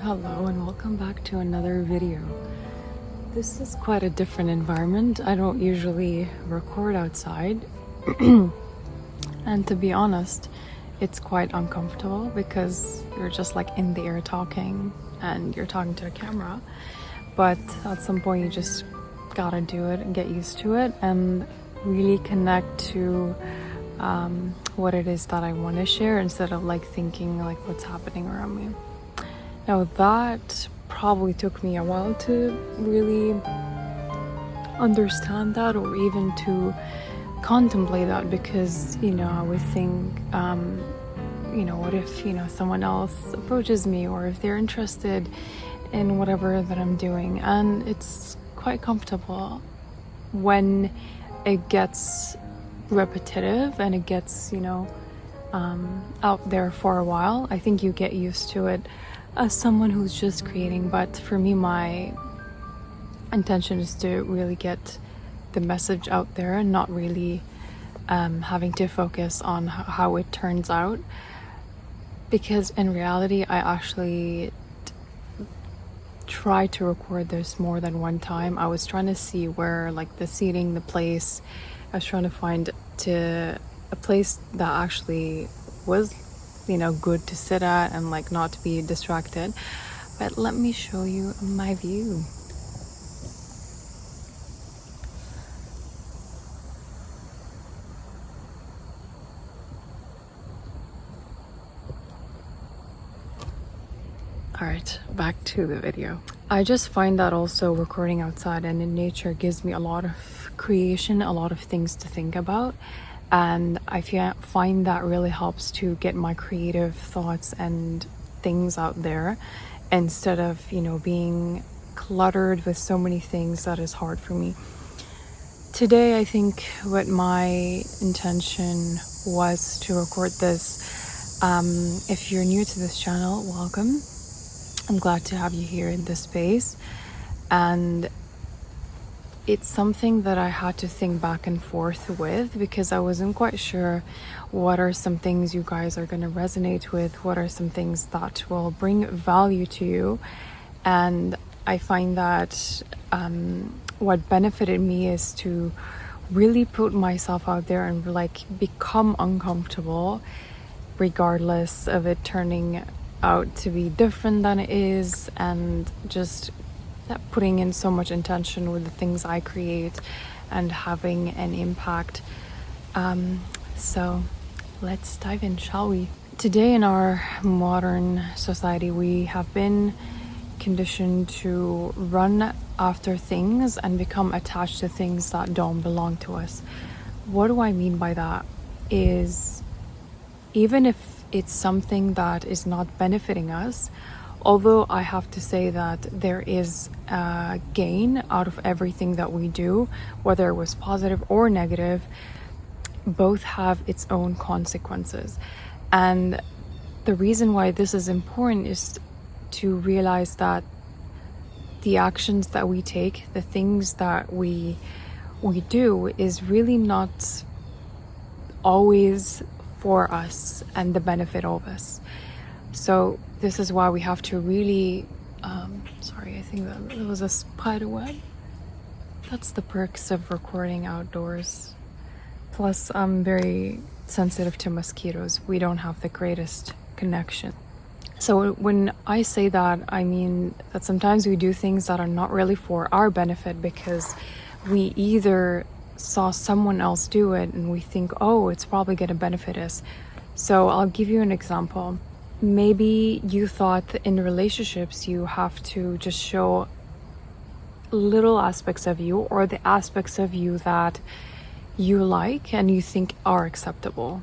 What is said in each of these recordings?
Hello and welcome back to another video. This is quite a different environment. I don't usually record outside and to be honest, it's quite uncomfortable because you're just like in the air talking and you're talking to a camera, but at some point you just gotta do it and get used to it and really connect to what it is that I want to share instead of like thinking like what's happening around me. Now that probably took me a while to really understand that, or even to contemplate that, because I would think what if someone else approaches me, or if they're interested in whatever that I'm doing. And it's quite comfortable when it gets repetitive and it gets out there for a while. I think you get used to it as someone who's just creating, but for me, my intention is to really get the message out there and not really having to focus on how it turns out, because in reality I actually tried to record this more than one time. I was trying to see where like the seating, the place, I was trying to find a place that actually was good to sit at and like not to be distracted. But let me show you my view. Alright, back to the video. I just find that also recording outside and in nature gives me a lot of creation, a lot of things to think about. And I find that really helps to get my creative thoughts and things out there instead of, being cluttered with so many things that is hard for me. Today, I think what my intention was to record this. If you're new to this channel, welcome. I'm glad to have you here in this space. And it's something that I had to think back and forth with, because I wasn't quite sure what are some things you guys are going to resonate with, what are some things that will bring value to you. And I find that what benefited me is to really put myself out there and like become uncomfortable, regardless of it turning out to be different than it is, and just putting in so much intention with the things I create and having an impact. So let's dive in, shall we? Today in our modern society, we have been conditioned to run after things and become attached to things that don't belong to us. What do I mean by that? Is even if it's something that is not benefiting us, although I have to say that there is a gain out of everything that we do, whether it was positive or negative, both have its own consequences. And the reason why this is important is to realize that the actions that we take, the things that we do, is really not always for us and the benefit of us. So this is why we have to really, sorry, I think that there was a spider web. That's the perks of recording outdoors. Plus, I'm very sensitive to mosquitoes. We don't have the greatest connection. So when I say that, I mean that sometimes we do things that are not really for our benefit because we either saw someone else do it and we think, oh, it's probably going to benefit us. So I'll give you an example. Maybe you thought that in relationships you have to just show little aspects of you, or the aspects of you that you like and you think are acceptable.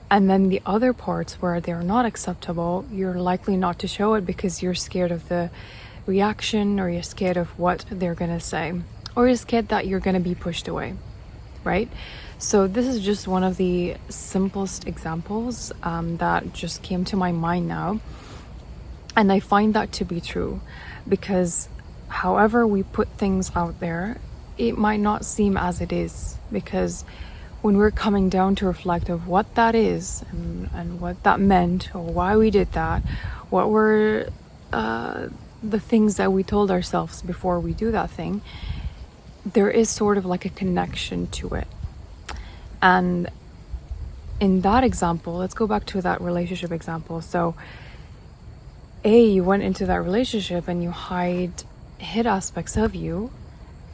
And then the other parts where they're not acceptable, you're likely not to show it because you're scared of the reaction, or you're scared of what they're gonna say, or you're scared that you're gonna be pushed away, right? So this is just one of the simplest examples that just came to my mind now. And I find that to be true, because however we put things out there, it might not seem as it is, because when we're coming down to reflect of what that is and what that meant, or why we did that, what were the things that we told ourselves before we do that thing, there is sort of like a connection to it. And in that example, let's go back to that relationship example. So you went into that relationship and you hid aspects of you,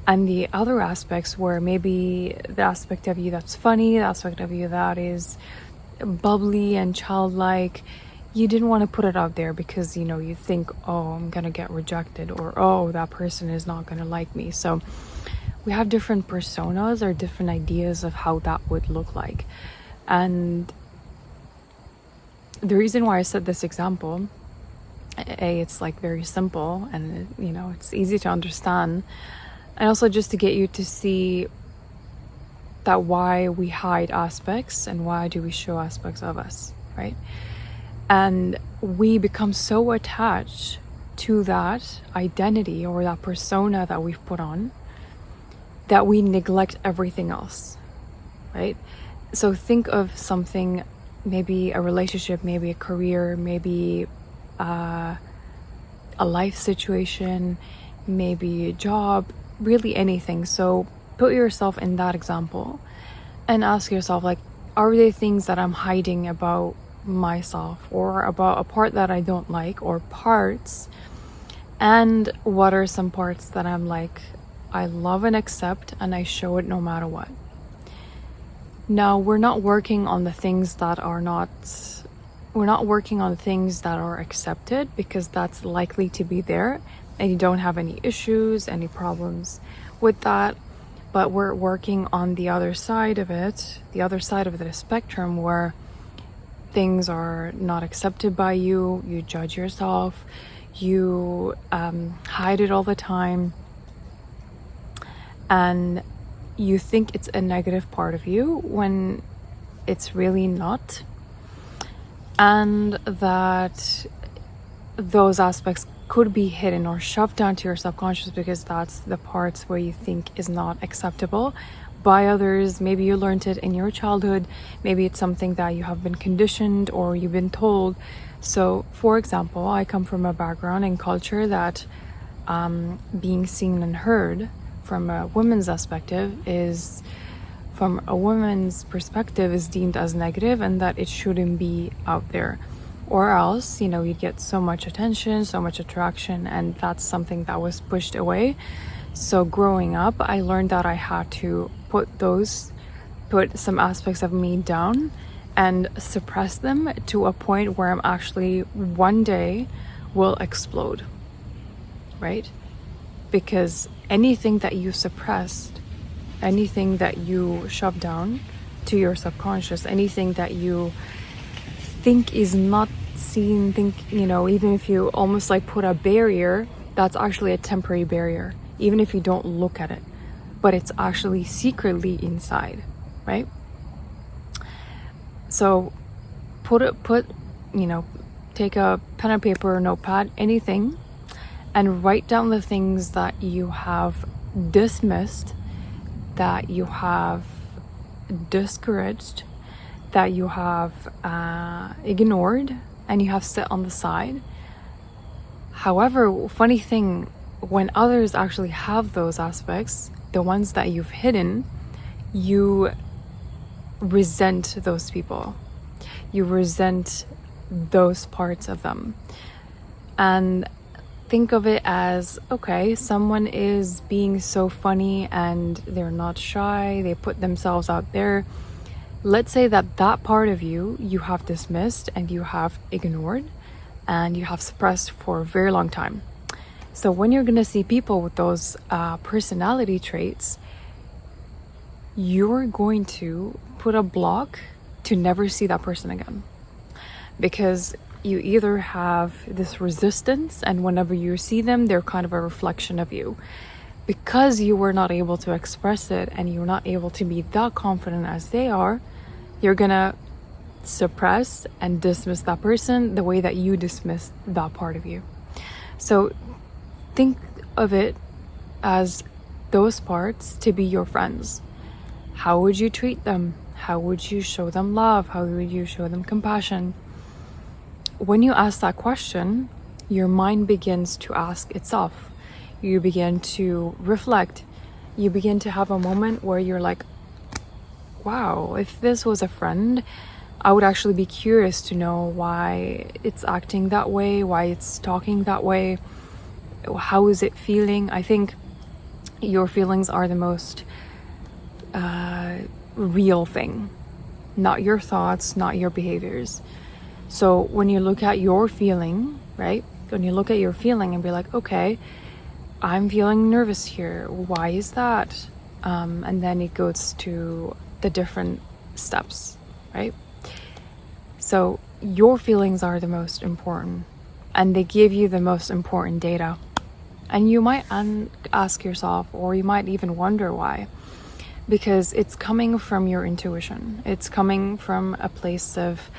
and the other aspects were maybe the aspect of you that's funny, the aspect of you that is bubbly and childlike. You didn't want to put it out there because, you know, you think, oh, I'm gonna get rejected, or oh, that person is not gonna like me. So we have different personas or different ideas of how that would look like. And the reason why I said this example, it's like very simple and, you know, it's easy to understand, and also just to get you to see that why we hide aspects and why do we show aspects of us, right? And we become so attached to that identity or that persona that we've put on that we neglect everything else, right? So think of something, maybe a relationship, maybe a career, maybe a life situation, maybe a job, really anything. So put yourself in that example and ask yourself, like, are there things that I'm hiding about myself, or about a part that I don't like, or parts? And what are some parts that I'm like, I love and accept, and I show it no matter what? Now, we're not working on the things that are accepted, because that's likely to be there and you don't have any issues, any problems with that. But we're working on the other side of it, the other side of the spectrum, where things are not accepted by you, you judge yourself, you hide it all the time, and you think it's a negative part of you when it's really not. And that those aspects could be hidden or shoved down to your subconscious because that's the parts where you think is not acceptable by others. Maybe you learned it in your childhood, maybe it's something that you have been conditioned or you've been told. So for example, I come from a background and culture that being seen and heard from a woman's perspective is deemed as negative, and that it shouldn't be out there, or else, you know, you get so much attention, so much attraction, and that's something that was pushed away. So growing up, I learned that I had to put some aspects of me down and suppress them to a point where I'm actually one day will explode, right? Because anything that you suppressed, anything that you shove down to your subconscious, anything that you think is not seen, you know, even if you almost like put a barrier, that's actually a temporary barrier, even if you don't look at it, but it's actually secretly inside, right? So take a pen and paper, notepad, anything, and write down the things that you have dismissed, that you have discouraged, that you have ignored, and you have set on the side. However, funny thing, when others actually have those aspects, the ones that you've hidden, you resent those people. You resent those parts of them. And think of it as, okay, someone is being so funny and they're not shy, they put themselves out there. Let's say that part of you have dismissed and you have ignored and you have suppressed for a very long time. So when you're gonna see people with those personality traits, you're going to put a block to never see that person again, because you either have this resistance, and whenever you see them, they're kind of a reflection of you. Because you were not able to express it and you're not able to be that confident as they are, you're gonna suppress and dismiss that person the way that you dismiss that part of you. So think of it as those parts to be your friends. How would you treat them? How would you show them love? How would you show them compassion? When you ask that question, your mind begins to ask itself. You begin to reflect. You begin to have a moment where you're like, wow, if this was a friend, I would actually be curious to know why it's acting that way, why it's talking that way, how is it feeling. I think your feelings are the most real thing, not your thoughts, not your behaviors. So when you look at your feeling, right? When you look at your feeling and be like, okay, I'm feeling nervous here. Why is that? And then it goes to the different steps, right? So your feelings are the most important, and they give you the most important data. And you might ask yourself, or you might even wonder why, because it's coming from your intuition. It's coming from a place of,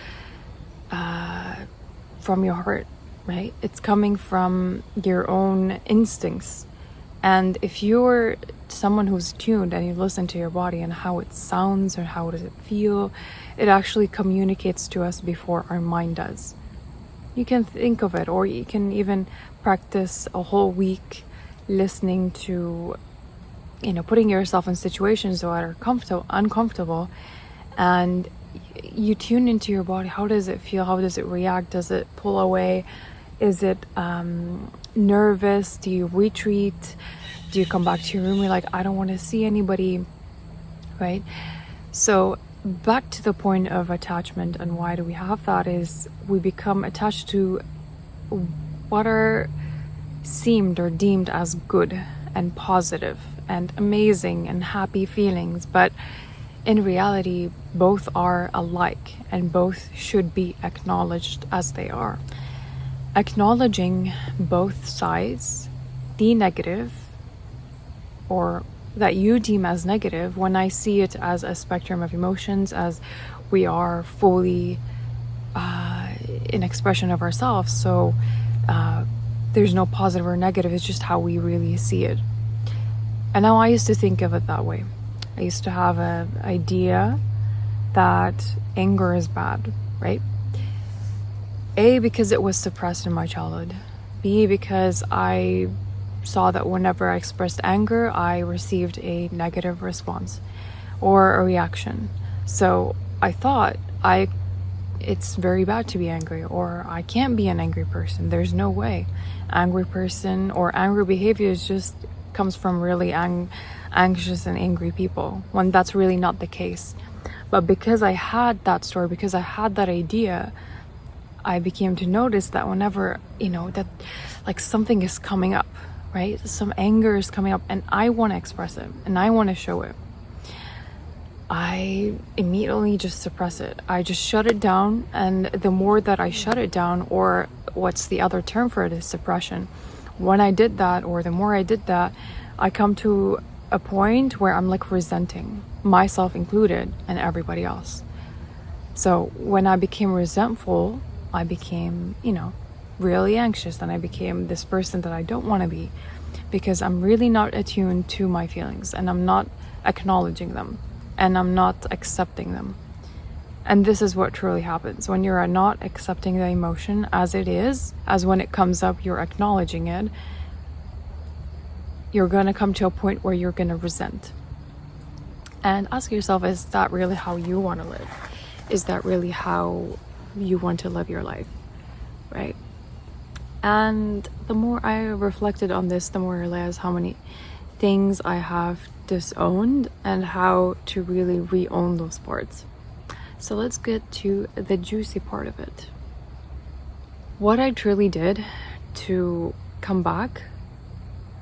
from your heart, right? It's coming from your own instincts. And if you're someone who's tuned and you listen to your body and how it sounds or how does it feel, it actually communicates to us before our mind does. You can think of it, or you can even practice a whole week listening to, putting yourself in situations that are uncomfortable, and you tune into your body. How does it feel? How does it react? Does it pull away? Is it nervous? Do you retreat? Do you come back to your room? You're like, I don't want to see anybody, right? So back to the point of attachment, and why do we have that, is we become attached to what are seemed or deemed as good and positive and amazing and happy feelings, but in reality both are alike and both should be acknowledged as they are. Acknowledging both sides, the negative, or that you deem as negative, when I see it as a spectrum of emotions, as we are fully in expression of ourselves. So there's no positive or negative, it's just how we really see it. And now I used to think of it that way. I used to have an idea that anger is bad, right? A, because it was suppressed in my childhood. B, because I saw that whenever I expressed anger, I received a negative response or a reaction. So I thought it's very bad to be angry, or I can't be an angry person. There's no way. Angry person or angry behavior just comes from really anxious and angry people, when that's really not the case. But because I had that story, because I had that idea, I became to notice that whenever, that like something is coming up, right? Some anger is coming up and I want to express it and I want to show it, I immediately just suppress it. I just shut it down. And the more that I shut it down, or what's the other term for it, is suppression. When I did that, or the more I did that, I come to a point where I'm like resenting myself included and everybody else. So when I became resentful, I became, really anxious, and I became this person that I don't want to be, because I'm really not attuned to my feelings, and I'm not acknowledging them, and I'm not accepting them. And this is what truly happens when you're not accepting the emotion as it is, as when it comes up, you're acknowledging it. You're going to come to a point where you're going to resent. And ask yourself, is that really how you want to live? Is that really how you want to live your life, right? And the more I reflected on this, the more I realized how many things I have disowned and how to really re-own those parts. So let's get to the juicy part of it. What I truly did to come back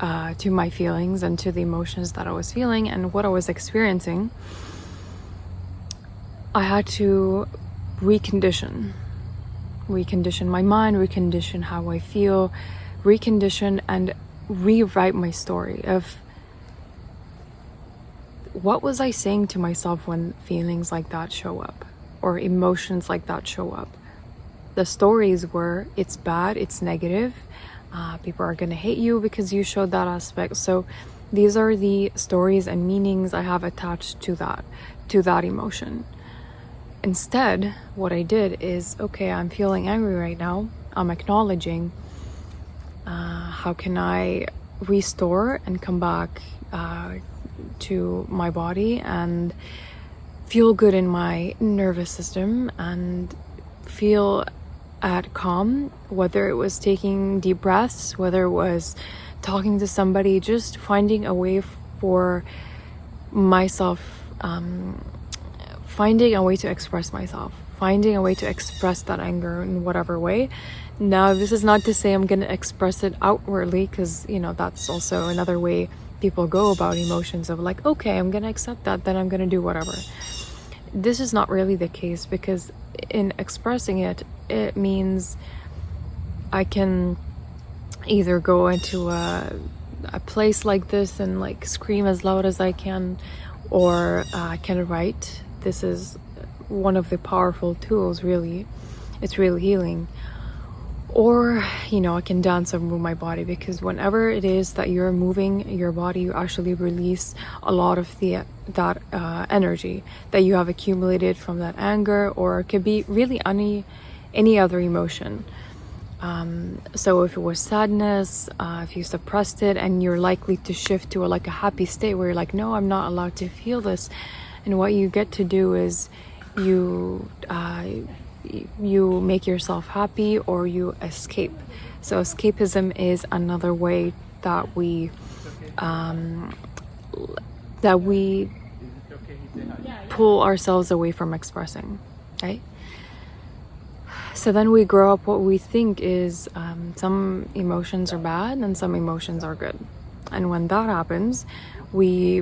to my feelings and to the emotions that I was feeling and what I was experiencing, I had to recondition my mind, recondition how I feel, recondition and rewrite my story of what was I saying to myself when feelings like that show up or emotions like that show up. The stories were, it's bad, it's negative, people are gonna hate you because you showed that aspect. So these are the stories and meanings I have attached to that emotion. Instead, what I did is, okay, I'm feeling angry right now. I'm acknowledging, How can I restore and come back to my body and feel good in my nervous system and feel at calm, whether it was taking deep breaths, whether it was talking to somebody, just finding a way for myself, finding a way to express myself, finding a way to express that anger in whatever way. Now, this is not to say I'm going to express it outwardly, because, you know, that's also another way people go about emotions of like, okay, I'm going to accept that, then I'm going to do whatever. This is not really the case, because in expressing it, it means I can either go into a place like this and like scream as loud as I can, or I can write. This is one of the powerful tools, really. It's really healing. Or, you know, I can dance and move my body, because whenever it is that you're moving your body, you actually release a lot of that energy that you have accumulated from that anger, or it could be really any other emotion. So if it was sadness, if you suppressed it, and you're likely to shift to a happy state where you're like, no, I'm not allowed to feel this. And what you get to do is you make yourself happy, or you escape. So escapism is another way that we pull ourselves away from expressing, right? So then we grow up what we think is some emotions are bad and some emotions are good. And when that happens, we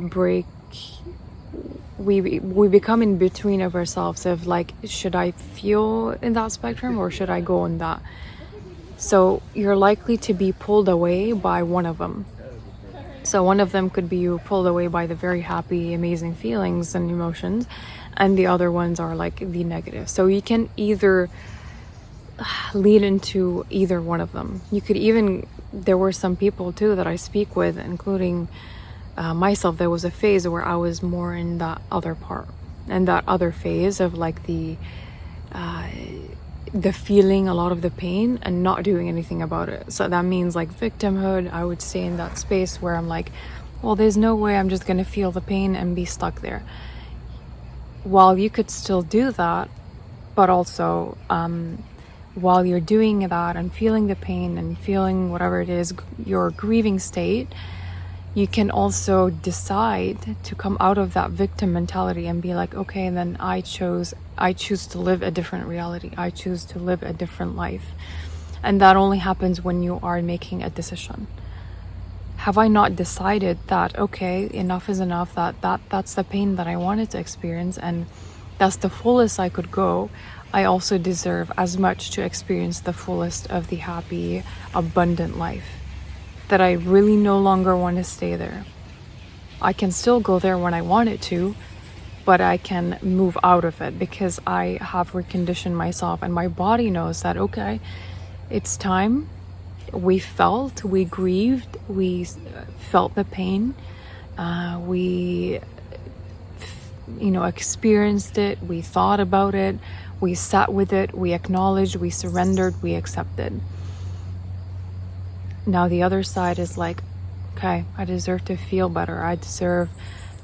become in between of ourselves of like, should I feel in that spectrum or should I go in that? So you're likely to be pulled away by one of them. So one of them could be you pulled away by the very happy, amazing feelings and emotions, and the other ones are like the negative. So you can either lead into either one of them. You could even, there were some people too that I speak with, including myself, there was a phase where I was more in that other part, and that other phase of like the feeling a lot of the pain and not doing anything about it. So that means like victimhood. I would stay in that space where I'm like, well, there's no way I'm just gonna feel the pain and be stuck there. While you could still do that, but also while you're doing that and feeling the pain and feeling whatever it is, your grieving state, you can also decide to come out of that victim mentality and be like, okay, then I choose to live a different reality. I choose to live a different life. And that only happens when you are making a decision. Have I not decided that, okay, enough is enough, that's the pain that I wanted to experience, and that's the fullest I could go. I also deserve as much to experience the fullest of the happy, abundant life. That I really no longer want to stay there. I can still go there when I want it to, but I can move out of it because I have reconditioned myself, and my body knows that, okay, it's time. We grieved, we felt the pain, we experienced it, we thought about it, we sat with it, we acknowledged, we surrendered, we accepted. Now the other side is like, okay, I deserve to feel better. I deserve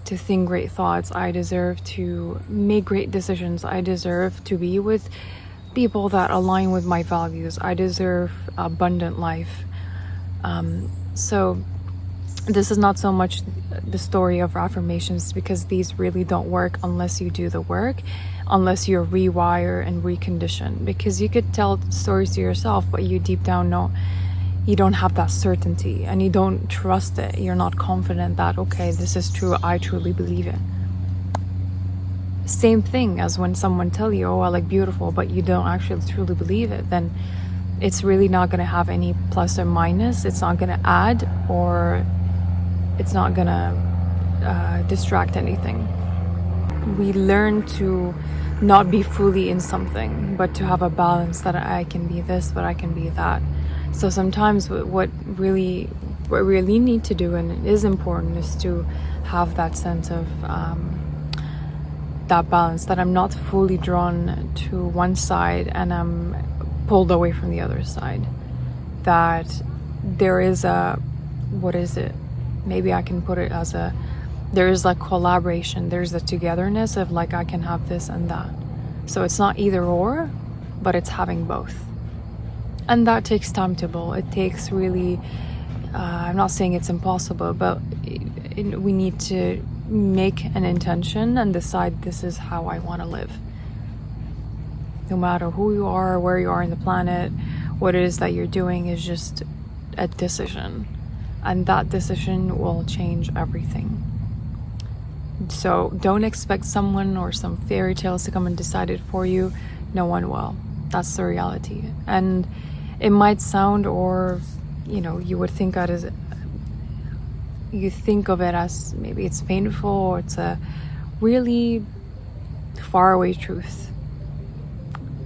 to think great thoughts. I deserve to make great decisions. I deserve to be with people that align with my values. I deserve abundant life. So this is not so much the story of affirmations, because these really don't work unless you do the work, unless you rewire and recondition. Because you could tell stories to yourself, but you deep down know you don't have that certainty and you don't trust it. You're not confident that, okay, this is true, I truly believe it. Same thing as when someone tell you, oh, I look beautiful, but you don't actually truly believe it, then it's really not going to have any plus or minus. It's not going to add, or it's not going to distract anything. We learn to not be fully in something, but to have a balance that I can be this, but I can be that. So sometimes what we really need to do, and it is important, is to have that sense of that balance, that I'm not fully drawn to one side and I'm pulled away from the other side. That there is a, what is it? Maybe I can put it as a, there is like collaboration, there's a togetherness of like I can have this and that. So it's not either or, but it's having both. And that takes time to build. It takes really, I'm not saying it's impossible, but we need to make an intention and decide this is how I want to live. No matter who you are, where you are in the planet, what it is that you're doing is just a decision. And that decision will change everything. So don't expect someone or some fairy tales to come and decide it for you. No one will. That's the reality. And it might sound, or you would think that as, you think of it as maybe it's painful, or it's a really faraway truth.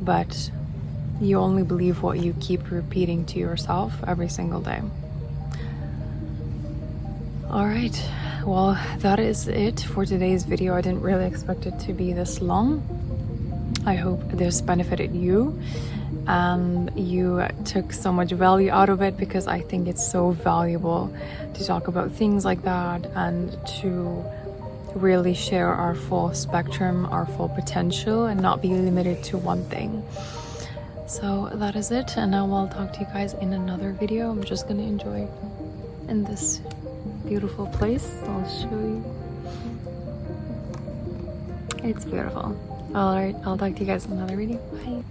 But you only believe what you keep repeating to yourself every single day. All right, well, that is it for today's video. I didn't really expect it to be this long. I hope this benefited you and you took so much value out of it, because I think it's so valuable to talk about things like that and to really share our full spectrum, our full potential, and not be limited to one thing. So that is it, and I will talk to you guys in another video. I'm just gonna enjoy in this beautiful place. I'll show you. It's beautiful. All right, I'll talk to you guys in another video. Bye.